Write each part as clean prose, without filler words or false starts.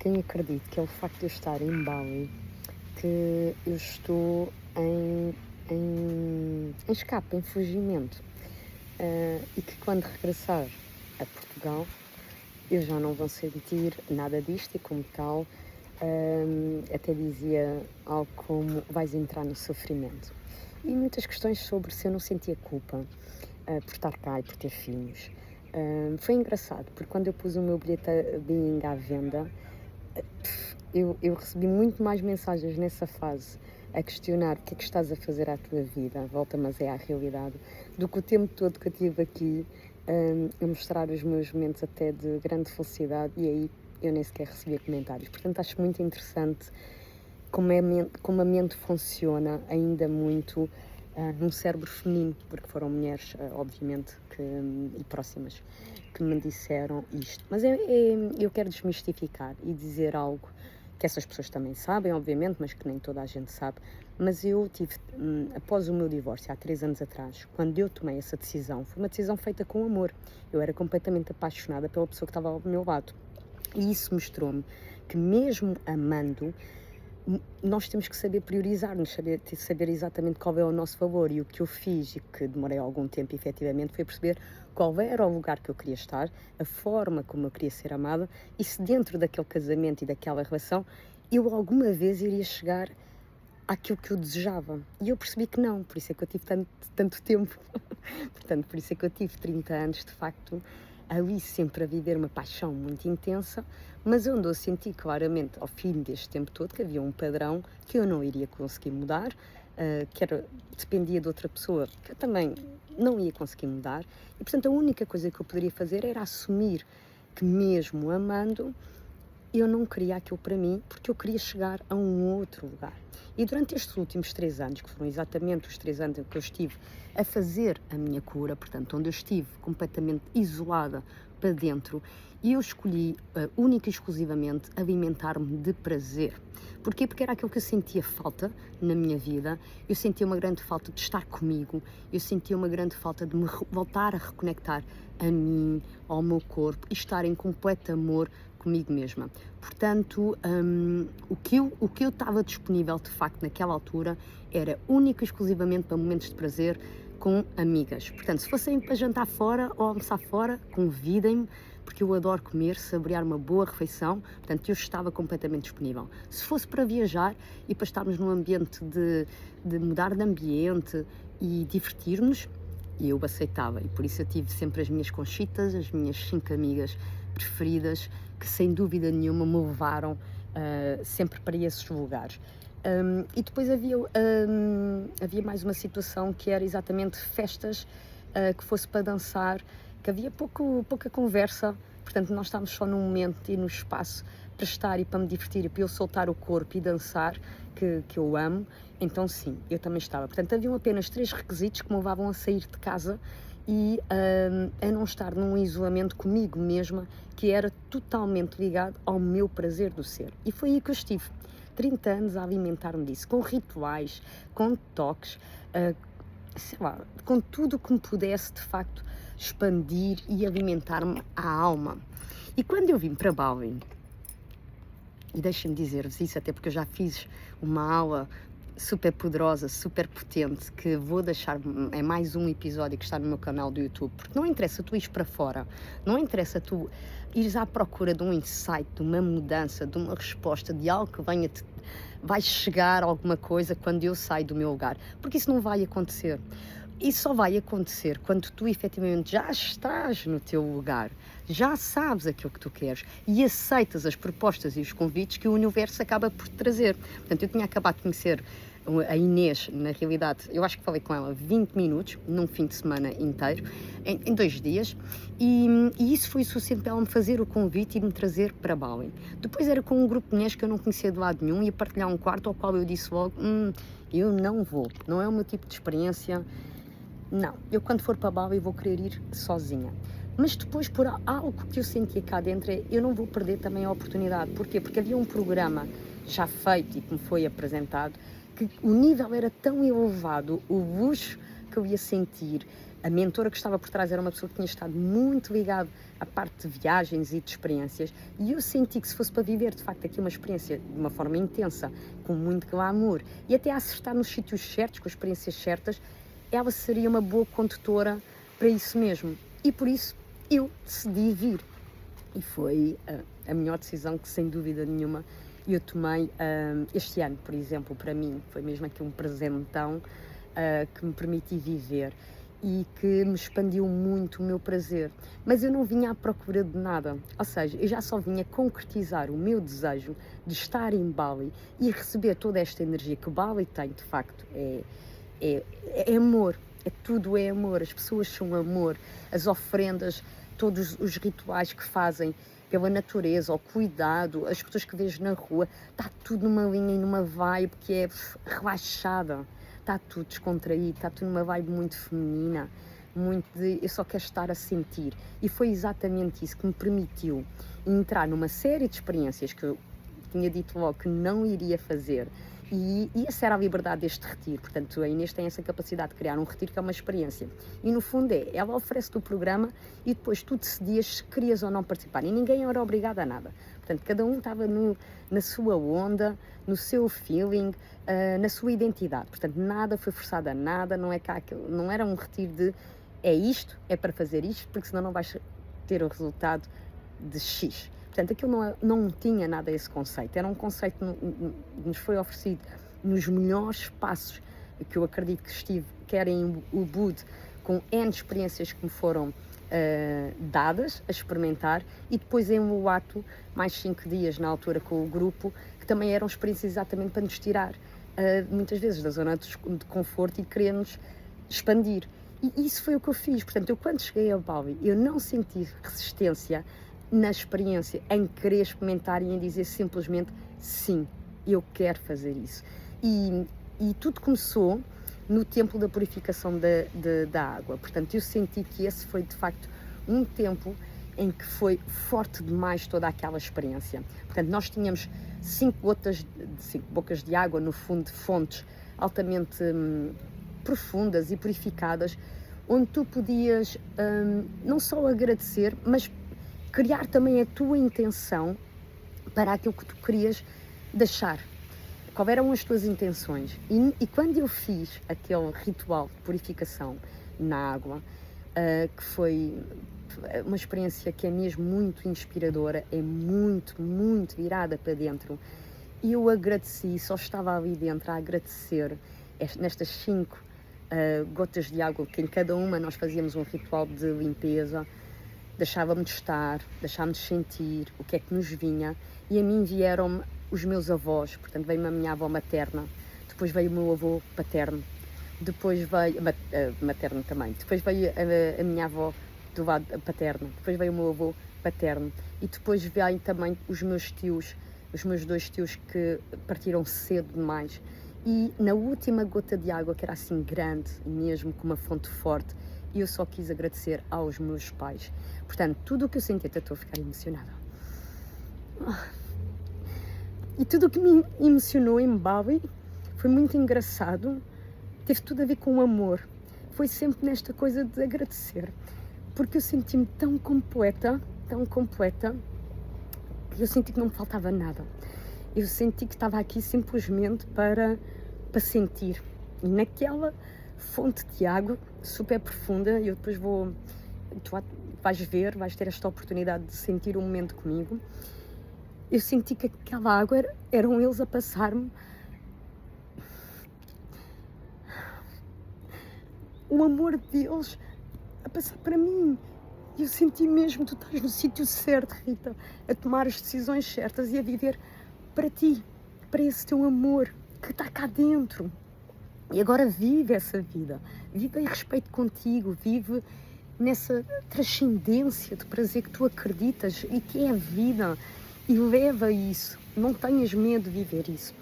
quem acredite que é o facto de eu estar em Bali, que eu estou em escape, em fugimento, e que quando regressar a Portugal eu já não vou sentir nada disto e como tal até dizia algo como vais entrar no sofrimento. E muitas questões sobre se eu não sentia culpa por estar cá e por ter filhos. Foi engraçado, porque quando eu pus o meu bilhete Being à venda, eu recebi muito mais mensagens nessa fase a questionar o que é que estás a fazer à tua vida, volta mas é à realidade, do que o tempo todo que eu tive aqui a mostrar os meus momentos até de grande felicidade, e aí eu nem sequer recebia comentários. Portanto, acho muito interessante como a mente funciona ainda muito num cérebro feminino, porque foram mulheres, obviamente, e próximas, que me disseram isto. Mas eu quero desmistificar e dizer algo que essas pessoas também sabem, obviamente, mas que nem toda a gente sabe. Mas eu tive, após o meu divórcio, há 3 anos atrás, quando eu tomei essa decisão, foi uma decisão feita com amor. Eu era completamente apaixonada pela pessoa que estava ao meu lado. E isso mostrou-me que mesmo amando, nós temos que saber priorizar-nos, saber exatamente qual é o nosso valor. E o que eu fiz, e que demorei algum tempo efetivamente, foi perceber qual era o lugar que eu queria estar, a forma como eu queria ser amada, e se dentro daquele casamento e daquela relação eu alguma vez iria chegar àquilo que eu desejava. E eu percebi que não, por isso é que eu tive tanto tempo. Portanto, por isso é que eu tive 30 anos, de facto, ali sempre a viver uma paixão muito intensa, mas onde eu senti claramente, ao fim deste tempo todo, que havia um padrão que eu não iria conseguir mudar, dependia de outra pessoa, que eu também não ia conseguir mudar, e portanto a única coisa que eu poderia fazer era assumir que mesmo amando, eu não queria aquilo para mim, porque eu queria chegar a um outro lugar. E durante estes últimos 3 anos, que foram exatamente os 3 anos em que eu estive a fazer a minha cura, portanto, onde eu estive completamente isolada para dentro, e eu escolhi única e exclusivamente alimentar-me de prazer. Porquê? Porque era aquilo que eu sentia falta na minha vida. Eu sentia uma grande falta de estar comigo, eu sentia uma grande falta de me voltar a reconectar a mim, ao meu corpo, e estar em completo amor comigo mesma. Portanto, o que eu estava disponível de facto naquela altura era única e exclusivamente para momentos de prazer com amigas. Portanto, se fossem para jantar fora ou almoçar fora, convidem-me, porque eu adoro comer, saborear uma boa refeição, portanto eu estava completamente disponível. Se fosse para viajar e para estarmos num ambiente de mudar de ambiente e divertir-nos, eu aceitava, e por isso eu tive sempre as minhas conchitas, as minhas 5 amigas preferidas, que sem dúvida nenhuma me levaram sempre para esses lugares. E depois havia mais uma situação que era exatamente festas que fosse para dançar, que havia pouca conversa, portanto nós estávamos só num momento e no espaço para estar e para me divertir e para eu soltar o corpo e dançar, que eu amo. Então sim, eu também estava. Portanto, haviam apenas 3 requisitos que me levavam a sair de casa e a não estar num isolamento comigo mesma, que era totalmente ligado ao meu prazer do ser. E foi aí que eu estive 30 anos a alimentar-me disso, com rituais, com toques, sei lá, com tudo que me pudesse de facto expandir e alimentar-me a alma. E quando eu vim para Bali, e deixem-me dizer-vos isso, até porque eu já fiz uma aula super poderosa, super potente, que vou deixar, é mais um episódio que está no meu canal do YouTube, porque não interessa tu ires para fora, não interessa tu ires à procura de um insight, de uma mudança, de uma resposta, de algo que vai chegar alguma coisa quando eu saio do meu lugar, porque isso não vai acontecer. Isso só vai acontecer quando tu efetivamente já estás no teu lugar, já sabes aquilo que tu queres e aceitas as propostas e os convites que o universo acaba por te trazer. Portanto, eu tinha acabado de conhecer a Inês, na realidade, eu acho que falei com ela 20 minutos, num fim de semana inteiro, em 2 dias, e isso foi o suficiente para ela me fazer o convite e me trazer para Bali. Depois era com um grupo de mulheres que eu não conhecia de lado nenhum, ia partilhar um quarto, ao qual eu disse logo, eu não vou, não é o meu tipo de experiência. Não, eu quando for para Bali vou querer ir sozinha. Mas depois, por algo que eu sentia cá dentro, eu não vou perder também a oportunidade. Porquê? Porque havia um programa já feito e que me foi apresentado, que o nível era tão elevado, o luxo que eu ia sentir, A mentora que estava por trás era uma pessoa que tinha estado muito ligada à parte de viagens e de experiências, e eu senti que se fosse para viver de facto aqui uma experiência de uma forma intensa, com muito glamour, e até acertar nos sítios certos, com as experiências certas, ela seria uma boa condutora para isso mesmo. E por isso eu decidi vir. E foi a melhor decisão que, sem dúvida nenhuma, eu tomei este ano, por exemplo, para mim. Foi mesmo aqui um presentão que me permiti viver e que me expandiu muito o meu prazer. Mas eu não vinha à procura de nada. Ou seja, eu já só vinha concretizar o meu desejo de estar em Bali e receber toda esta energia que Bali tem, de facto. É amor. Tudo é amor. As pessoas são amor. As ofrendas, todos os rituais que fazem pela natureza, o cuidado, as pessoas que vejo na rua, está tudo numa linha e numa vibe que é relaxada, está tudo descontraído, está tudo numa vibe muito feminina, muito de eu só quero estar a sentir. E foi exatamente isso que me permitiu entrar numa série de experiências que eu tinha dito logo que não iria fazer. E essa era a liberdade deste retiro. Portanto, a Inês tem essa capacidade de criar um retiro que é uma experiência. E no fundo ela oferece-te o programa e depois tu decidias se querias ou não participar. E ninguém era obrigado a nada. Portanto, cada um estava na sua onda, no seu feeling, na sua identidade. Portanto, nada foi forçado a nada, não era um retiro de é isto, é para fazer isto, porque senão não vais ter o resultado de X. Portanto, aquilo não tinha nada esse conceito. Era um conceito que nos foi oferecido nos melhores espaços que eu acredito que estive, quer em Ubud, com N experiências que me foram dadas a experimentar, e depois em Uluwatu, mais 5 dias na altura com o grupo, que também eram experiências exatamente para nos tirar muitas vezes da zona de conforto e querer-nos expandir. E isso foi o que eu fiz. Portanto, eu quando cheguei ao Bali, eu não senti resistência na experiência, em querer experimentar e em dizer simplesmente sim, eu quero fazer isso. E tudo começou no Templo da Purificação da Água. Portanto, eu senti que esse foi de facto um tempo em que foi forte demais toda aquela experiência. Portanto, nós tínhamos 5 bocas de água, no fundo, de fontes altamente profundas e purificadas, onde tu podias não só agradecer, mas criar também a tua intenção para aquilo que tu querias deixar. Qual eram as tuas intenções? E quando eu fiz aquele ritual de purificação na água, que foi uma experiência que é mesmo muito inspiradora, é muito, muito virada para dentro, e eu agradeci, só estava ali dentro a agradecer nestas 5 gotas de água, que em cada uma nós fazíamos um ritual de limpeza, deixava-me de estar, deixava-me de sentir o que é que nos vinha, e a mim vieram-me os meus avós. Portanto, veio-me a minha avó materna, depois veio o meu avô paterno, depois veio, materno também, depois veio a minha avó do lado paterno, depois veio o meu avô paterno, e depois veio também os meus tios, os meus 2 tios que partiram cedo demais. E na última gota de água, que era assim grande, mesmo com uma fonte forte, e eu só quis agradecer aos meus pais. Portanto, tudo o que eu senti, até estou a ficar emocionada. E tudo o que me emocionou em Bali foi muito engraçado, teve tudo a ver com o amor. Foi sempre nesta coisa de agradecer, porque eu senti-me tão completa, que eu senti que não me faltava nada. Eu senti que estava aqui simplesmente para sentir. E naquela fonte de água super profunda, eu depois tu vais ter esta oportunidade de sentir um momento comigo. Eu senti que aquela água eram eles a passar-me o amor deles a passar para mim. E eu senti mesmo, tu estás no sítio certo, Rita, a tomar as decisões certas e a viver para ti, para esse teu amor que está cá dentro. E agora vive essa vida, vive em respeito contigo, vive nessa transcendência de prazer que tu acreditas e que é a vida, e leva isso, não tenhas medo de viver isso.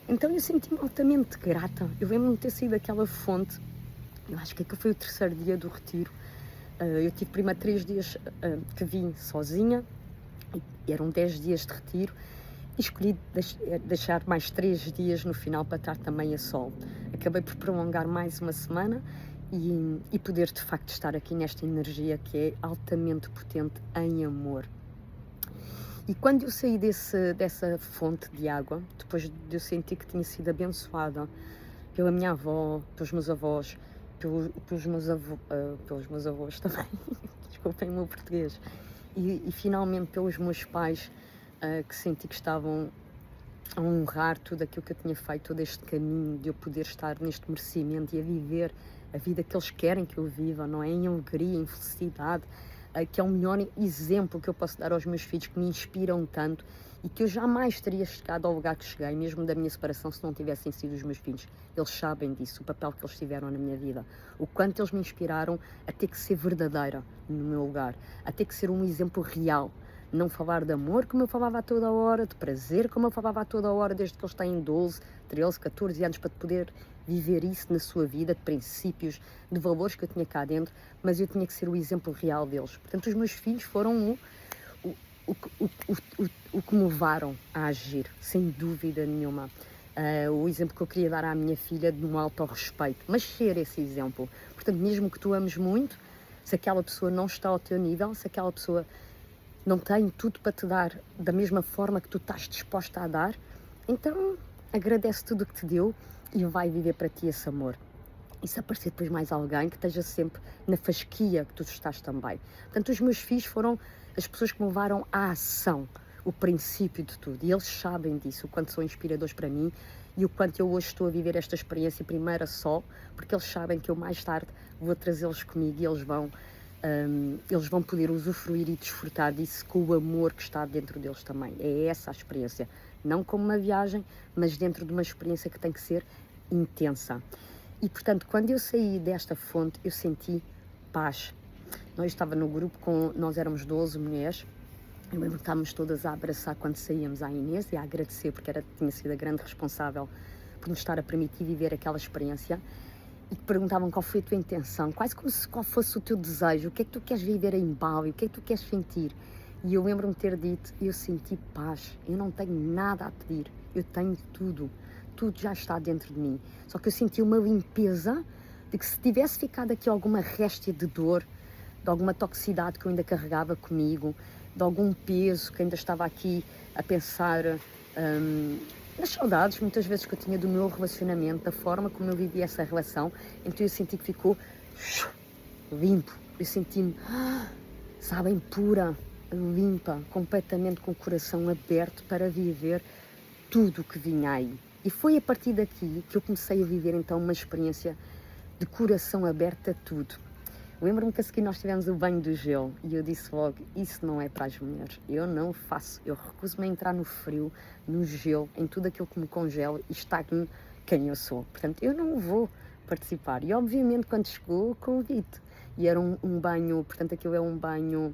Então eu senti-me altamente grata. Eu lembro-me de ter saído daquela fonte, eu acho que aquele foi o 3º dia do retiro. Eu tive primeiro 3 dias que vim sozinha, e eram 10 dias de retiro, e escolhi deixar mais 3 dias no final para estar também a sol. Acabei por prolongar mais uma semana e poder de facto estar aqui nesta energia que é altamente potente em amor. E quando eu saí dessa fonte de água, depois de eu sentir que tinha sido abençoada pela minha avó, pelos meus avós, pelos meus avós também, desculpem o meu português, e finalmente pelos meus pais, que senti que estavam a honrar tudo aquilo que eu tinha feito, todo este caminho de eu poder estar neste merecimento e a viver a vida que eles querem que eu viva, não é? Em alegria, em felicidade, que é o melhor exemplo que eu posso dar aos meus filhos, que me inspiram tanto e que eu jamais teria chegado ao lugar que cheguei, mesmo da minha separação, se não tivessem sido os meus filhos. Eles sabem disso, o papel que eles tiveram na minha vida, o quanto eles me inspiraram a ter que ser verdadeira no meu lugar, a ter que ser um exemplo real. Não falar de amor como eu falava a toda hora, de prazer como eu falava a toda hora, desde que eles têm 12, 13, 14 anos, para poder viver isso na sua vida, de princípios, de valores que eu tinha cá dentro, mas eu tinha que ser o exemplo real deles. Portanto, os meus filhos foram o que me levaram a agir, sem dúvida nenhuma. O exemplo que eu queria dar à minha filha de um autorrespeito, mas ser esse exemplo. Portanto, mesmo que tu ames muito, se aquela pessoa não está ao teu nível, se aquela pessoa não tem tudo para te dar da mesma forma que tu estás disposta a dar, então agradece tudo o que te deu e vai viver para ti esse amor. E se aparecer depois mais alguém que esteja sempre na fasquia que tu estás também. Portanto, os meus filhos foram as pessoas que me levaram à ação, o princípio de tudo. E eles sabem disso, o quanto são inspiradores para mim e o quanto eu hoje estou a viver esta experiência primeira só, porque eles sabem que eu mais tarde vou trazê-los comigo e eles vão poder usufruir e desfrutar disso com o amor que está dentro deles também. É essa a experiência. Não como uma viagem, mas dentro de uma experiência que tem que ser intensa. E, portanto, quando eu saí desta fonte, eu senti paz. Nós estava no grupo, nós éramos 12 mulheres, eu lembro que estávamos todas a abraçar quando saíamos à Inês e a agradecer, porque tinha sido a grande responsável por nos estar a permitir viver aquela experiência. E que perguntavam qual foi a tua intenção, quase como se qual fosse o teu desejo, o que é que tu queres viver em Bali, o que é que tu queres sentir. E eu lembro-me de ter dito, eu senti paz, eu não tenho nada a pedir, eu tenho tudo já está dentro de mim. Só que eu senti uma limpeza de que se tivesse ficado aqui alguma réstia de dor, de alguma toxicidade que eu ainda carregava comigo, de algum peso que ainda estava aqui a pensar nas saudades muitas vezes que eu tinha do meu relacionamento, da forma como eu vivia essa relação, então eu senti que ficou limpo, eu senti-me, sabem, pura, limpa, completamente com o coração aberto para viver tudo o que vinha aí. E foi a partir daqui que eu comecei a viver então uma experiência de coração aberto a tudo. Lembro-me que a seguir nós tivemos o banho do gelo e eu disse logo, isso não é para as mulheres, eu não faço, eu recuso-me a entrar no frio, no gelo, em tudo aquilo que me congela e estagno quem eu sou. Portanto, eu não vou participar. E obviamente quando chegou o convite, e era um banho, portanto aquilo é um banho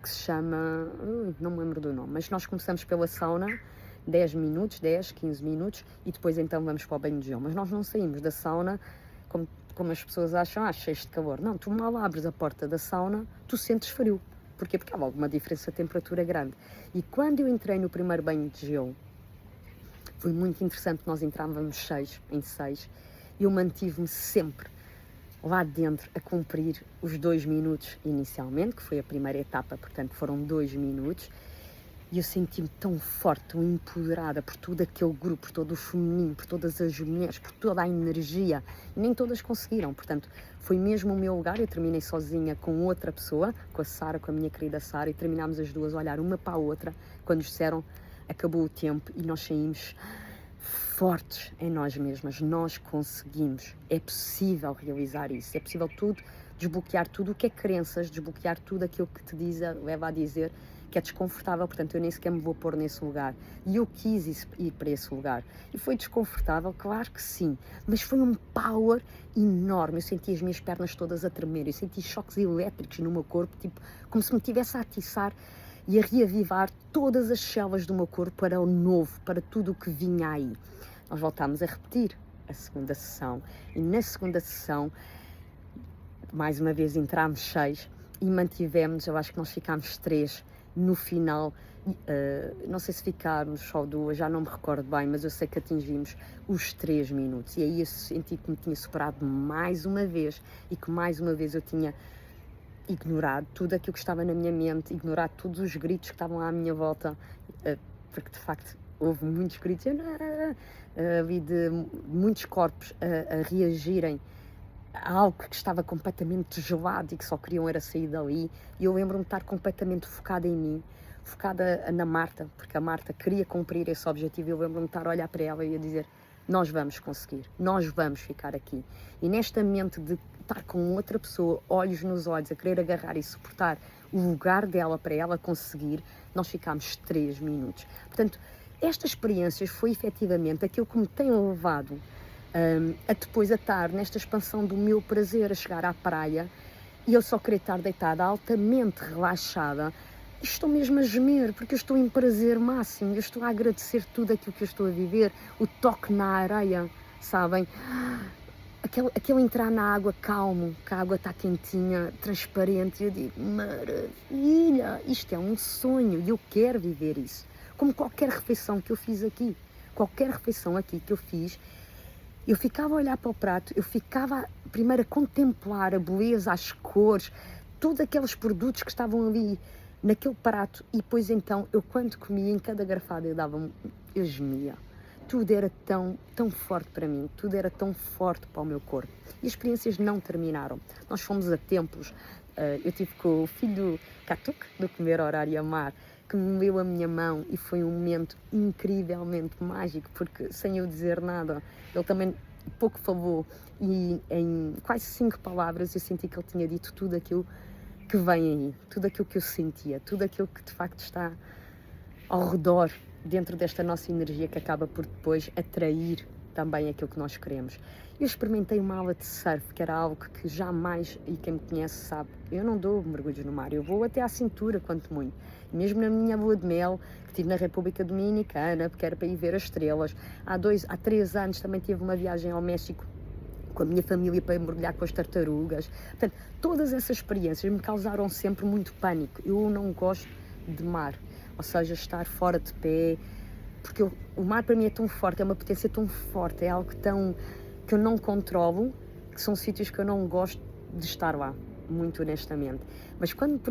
que se chama, não me lembro do nome, mas nós começamos pela sauna, 10 minutos, 10, 15 minutos, e depois então vamos para o banho de gelo. Mas nós não saímos da sauna como as pessoas acham, cheios de calor. Não, tu mal abres a porta da sauna, tu sentes frio. Porquê? Porque há alguma diferença de temperatura grande. E quando eu entrei no primeiro banho de gelo, foi muito interessante, nós entrávamos 6 em 6, e eu mantive-me sempre lá dentro a cumprir os 2 minutos inicialmente, que foi a primeira etapa, portanto foram 2 minutos, e eu senti-me tão forte, tão empoderada por todo aquele grupo, por todo o feminino, por todas as mulheres, por toda a energia. E nem todas conseguiram, portanto, foi mesmo o meu lugar. Eu terminei sozinha com outra pessoa, com a Sara, com a minha querida Sara, e terminámos as duas a olhar uma para a outra, quando nos disseram, acabou o tempo, e nós saímos fortes em nós mesmas. Nós conseguimos, é possível realizar isso, é possível tudo, desbloquear tudo o que é crenças, desbloquear tudo aquilo que te leva a dizer que é desconfortável, portanto eu nem sequer me vou pôr nesse lugar. E eu quis ir para esse lugar. E foi desconfortável? Claro que sim, mas foi um power enorme. Eu senti as minhas pernas todas a tremer, eu senti choques elétricos no meu corpo, tipo, como se me estivesse a atiçar e a reavivar todas as células do meu corpo para o novo, para tudo o que vinha aí. Nós voltámos a repetir a segunda sessão, e na segunda sessão, mais uma vez entramos 6 e mantivemos, eu acho que nós ficámos 3 no final, não sei se ficámos só 2, já não me recordo bem, mas eu sei que atingimos os 3 minutos. E aí eu senti que me tinha superado mais uma vez e que mais uma vez eu tinha ignorado tudo aquilo que estava na minha mente, ignorado todos os gritos que estavam à minha volta, porque de facto houve muitos gritos, vi de muitos corpos a reagirem a algo que estava completamente gelado e que só queriam era sair dali. E eu lembro-me de estar completamente focada em mim, focada na Marta, porque a Marta queria cumprir esse objetivo. Eu lembro-me de estar a olhar para ela e a dizer: nós vamos conseguir, nós vamos ficar aqui. E nesta mente de estar com outra pessoa, olhos nos olhos, a querer agarrar e suportar o lugar dela para ela conseguir, nós ficámos 3 minutos. Portanto, esta experiência foi efetivamente aquilo que me tem levado a depois a estar nesta expansão do meu prazer, a chegar à praia e eu só querer estar deitada altamente relaxada. Estou mesmo a gemer, porque eu estou em prazer máximo, eu estou a agradecer tudo aquilo que eu estou a viver, o toque na areia, sabem? Aquele entrar na água calmo, que a água está quentinha, transparente, e eu digo: maravilha, isto é um sonho e eu quero viver isso. Como qualquer refeição que eu fiz aqui, qualquer refeição aqui que eu fiz, eu ficava a olhar para o prato, eu ficava primeiro a contemplar a beleza, as cores, todos aqueles produtos que estavam ali naquele prato, e depois então eu, quando comia, em cada garfada eu gemia. Tudo era tão forte para mim, tudo era tão forte para o meu corpo. E as experiências não terminaram. Nós fomos a templos. Eu tive com o filho do Katuk, do Comer, Orar e Amar, que me deu a minha mão, e foi um momento incrivelmente mágico, porque sem eu dizer nada, ele também pouco falou, e em quase 5 palavras eu senti que ele tinha dito tudo aquilo que vem aí, tudo aquilo que eu sentia, tudo aquilo que de facto está ao redor, dentro desta nossa energia, que acaba por depois atrair também aquilo que nós queremos. Eu experimentei uma aula de surf, que era algo que jamais, e quem me conhece sabe, eu não dou mergulhos no mar, eu vou até à cintura, quanto muito. Mesmo na minha lua de mel, que tive na República Dominicana, porque era para ir ver as estrelas. Há 3 anos também tive uma viagem ao México com a minha família para mergulhar com as tartarugas. Portanto, todas essas experiências me causaram sempre muito pânico. Eu não gosto de mar, ou seja, estar fora de pé, porque o mar para mim é tão forte, é uma potência tão forte, é algo que eu não controlo, que são sítios que eu não gosto de estar lá, muito honestamente. Mas quando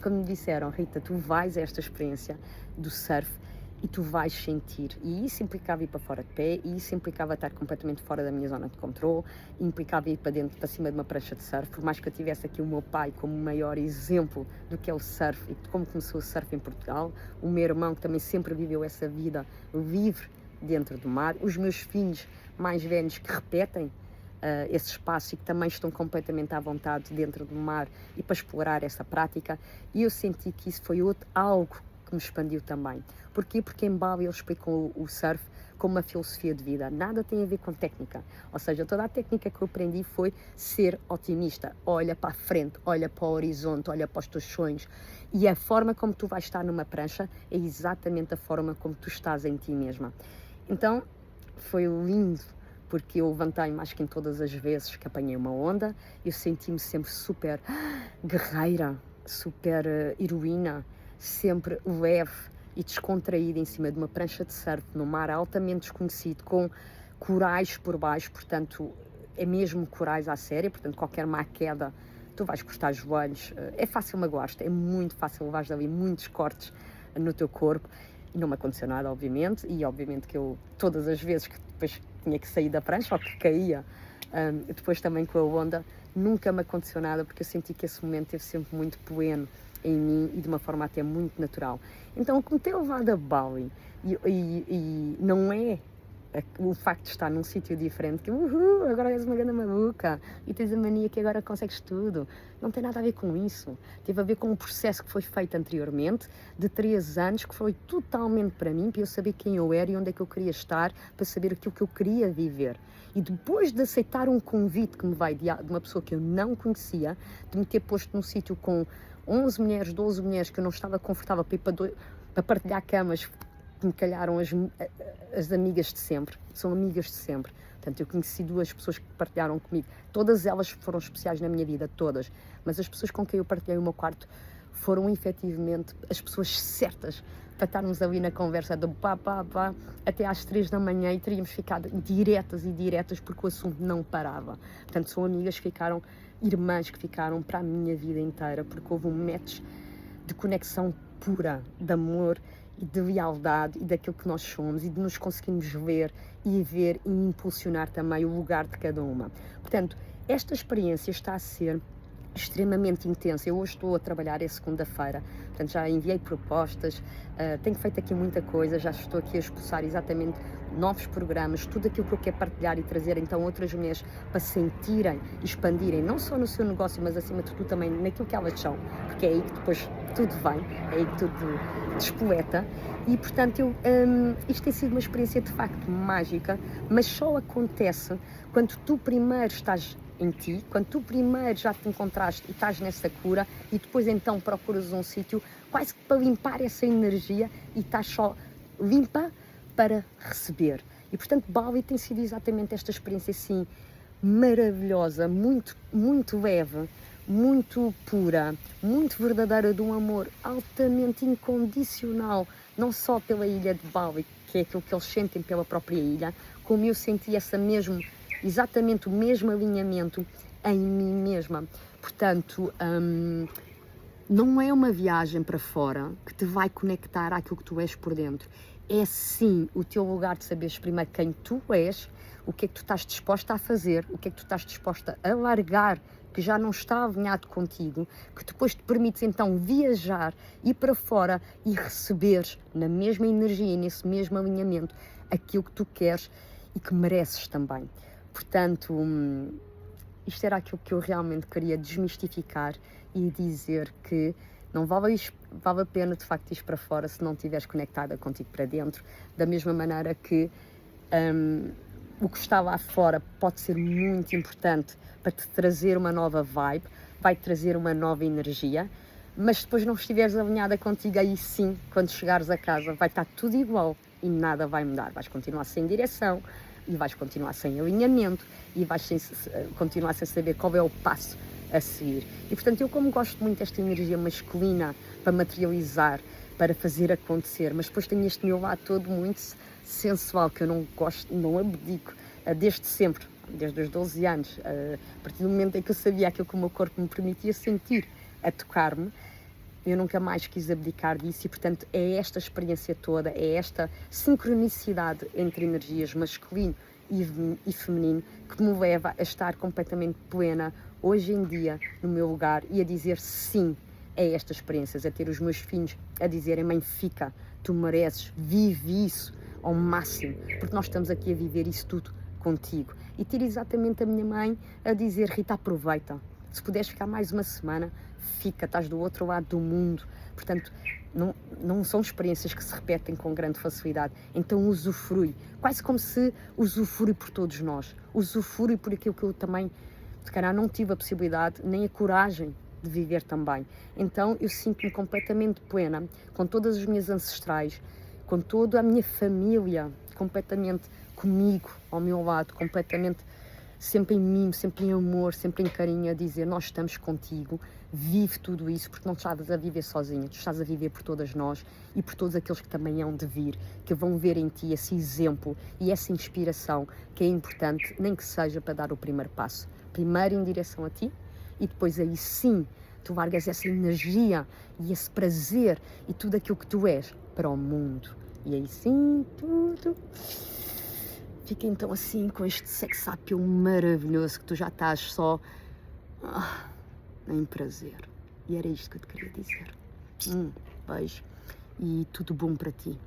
me disseram: Rita, tu vais a esta experiência do surf e tu vais sentir, e isso implicava ir para fora de pé, e isso implicava estar completamente fora da minha zona de controle, implicava ir para cima de uma prancha de surf. Por mais que eu tivesse aqui o meu pai como o maior exemplo do que é o surf e de como começou o surf em Portugal, o meu irmão, que também sempre viveu essa vida livre dentro do mar, os meus filhos mais velhos, que repetem esse espaço e que também estão completamente à vontade dentro do mar e para explorar essa prática. E eu senti que isso foi algo que me expandiu também. Porquê? Porque em Bali eles explicam o surf como uma filosofia de vida. Nada tem a ver com técnica. Ou seja, toda a técnica que eu aprendi foi ser otimista. Olha para a frente, olha para o horizonte, olha para os teus sonhos. E a forma como tu vais estar numa prancha é exatamente a forma como tu estás em ti mesma. Então, foi lindo, porque eu levantei mais que em todas as vezes que apanhei uma onda. Eu senti-me sempre super guerreira, super heroína, sempre leve e descontraída em cima de uma prancha de surf no mar altamente desconhecido, com corais por baixo. Portanto, é mesmo corais à séria, portanto qualquer má queda tu vais cortar os joelhos, é fácil magoar-te, é muito fácil, levares dali muitos cortes no teu corpo. E não me aconteceu nada, obviamente, e obviamente que eu, todas as vezes que depois tinha que sair da prancha ou que caía, depois também com a onda, nunca me aconteceu nada, porque eu senti que esse momento teve sempre muito pleno em mim e de uma forma até muito natural. Então, o que me tem levado a Bali, e não é o facto de estar num sítio diferente, que agora és uma grande maluca e tens a mania que agora consegues tudo, não tem nada a ver com isso. Teve a ver com um processo que foi feito anteriormente, de 3 anos, que foi totalmente para mim, para eu saber quem eu era e onde é que eu queria estar, para saber aquilo que eu queria viver. E depois de aceitar um convite que me veio de uma pessoa que eu não conhecia, de me ter posto num sítio com 11 mulheres, 12 mulheres, que eu não estava confortável para ir para partilhar camas, que me calharam as amigas de sempre, são amigas de sempre. Portanto, eu conheci 2 pessoas que partilharam comigo, todas elas foram especiais na minha vida, todas, mas as pessoas com quem eu partilhei o meu quarto foram efetivamente as pessoas certas para estarmos ali na conversa do pá, até às 3 da manhã e teríamos ficado diretas porque o assunto não parava. Portanto, são amigas que ficaram, irmãs que ficaram para a minha vida inteira, porque houve um match de conexão pura, de amor e de lealdade e daquilo que nós somos e de nos conseguirmos ver e impulsionar também o lugar de cada uma. Portanto, esta experiência está a ser extremamente intensa. Eu hoje estou a trabalhar, é segunda-feira, portanto já enviei propostas, tenho feito aqui muita coisa, já estou aqui a expulsar exatamente novos programas, tudo aquilo que eu quero partilhar e trazer então outras mulheres para sentirem e expandirem, não só no seu negócio, mas acima de tudo também naquilo que elas são, porque é aí que depois tudo vem, é aí que tudo despoleta. E portanto isto tem sido uma experiência de facto mágica, mas só acontece quando tu primeiro estás em ti, quando tu primeiro já te encontraste e estás nessa cura e depois então procuras um sítio quase que para limpar essa energia e estás só limpa para receber. E portanto Bali tem sido exatamente esta experiência assim maravilhosa, muito leve, muito pura, muito verdadeira, de um amor altamente incondicional, não só pela ilha de Bali, que é aquilo que eles sentem pela própria ilha, como eu senti exatamente o mesmo alinhamento em mim mesma. Portanto, não é uma viagem para fora que te vai conectar àquilo que tu és por dentro. É sim o teu lugar de saberes primeiro quem tu és, o que é que tu estás disposta a fazer, o que é que tu estás disposta a largar, que já não está alinhado contigo, que depois te permites então viajar, ir para fora e receberes na mesma energia, nesse mesmo alinhamento, aquilo que tu queres e que mereces também. Portanto, isto era aquilo que eu realmente queria desmistificar e dizer que não vale a pena de facto ir para fora se não estiveres conectada contigo para dentro, da mesma maneira que o que está lá fora pode ser muito importante para te trazer uma nova vibe, vai te trazer uma nova energia, mas depois não estiveres alinhada contigo, aí sim, quando chegares a casa vai estar tudo igual e nada vai mudar, vais continuar sem direção e vais continuar sem alinhamento e vais continuar sem saber qual é o passo a seguir. E portanto eu, como gosto muito desta energia masculina para materializar, para fazer acontecer, mas depois tenho este meu lado todo muito sensual que eu não gosto, não abdico desde sempre, desde os 12 anos, a partir do momento em que eu sabia aquilo que o meu corpo me permitia sentir, a tocar-me, eu nunca mais quis abdicar disso e, portanto, é esta experiência toda, é esta sincronicidade entre energias masculino e feminino que me leva a estar completamente plena hoje em dia no meu lugar e a dizer sim a estas experiências, a ter os meus filhos a dizerem: mãe, fica, tu mereces, vive isso ao máximo, porque nós estamos aqui a viver isso tudo contigo. E ter exatamente a minha mãe a dizer: Rita, aproveita, se puderes ficar mais uma semana, fica, estás do outro lado do mundo. Portanto, não são experiências que se repetem com grande facilidade, então usufrui, quase como se usufrui por todos nós, usufrui por aquilo que eu também, se calhar, não tive a possibilidade, nem a coragem de viver também. Então eu sinto-me completamente plena, com todas as minhas ancestrais, com toda a minha família, completamente comigo, ao meu lado, completamente sempre em mim, sempre em amor, sempre em carinho, a dizer: nós estamos contigo, vive tudo isso, porque não estás a viver sozinha, tu estás a viver por todas nós e por todos aqueles que também hão de vir, que vão ver em ti esse exemplo e essa inspiração que é importante, nem que seja para dar o primeiro passo, primeiro em direção a ti e depois aí sim tu largas essa energia e esse prazer e tudo aquilo que tu és para o mundo. E aí sim, tudo fica então assim com este sex appeal maravilhoso que tu já estás só em prazer. E era isto que eu te queria dizer. Beijo e tudo bom para ti.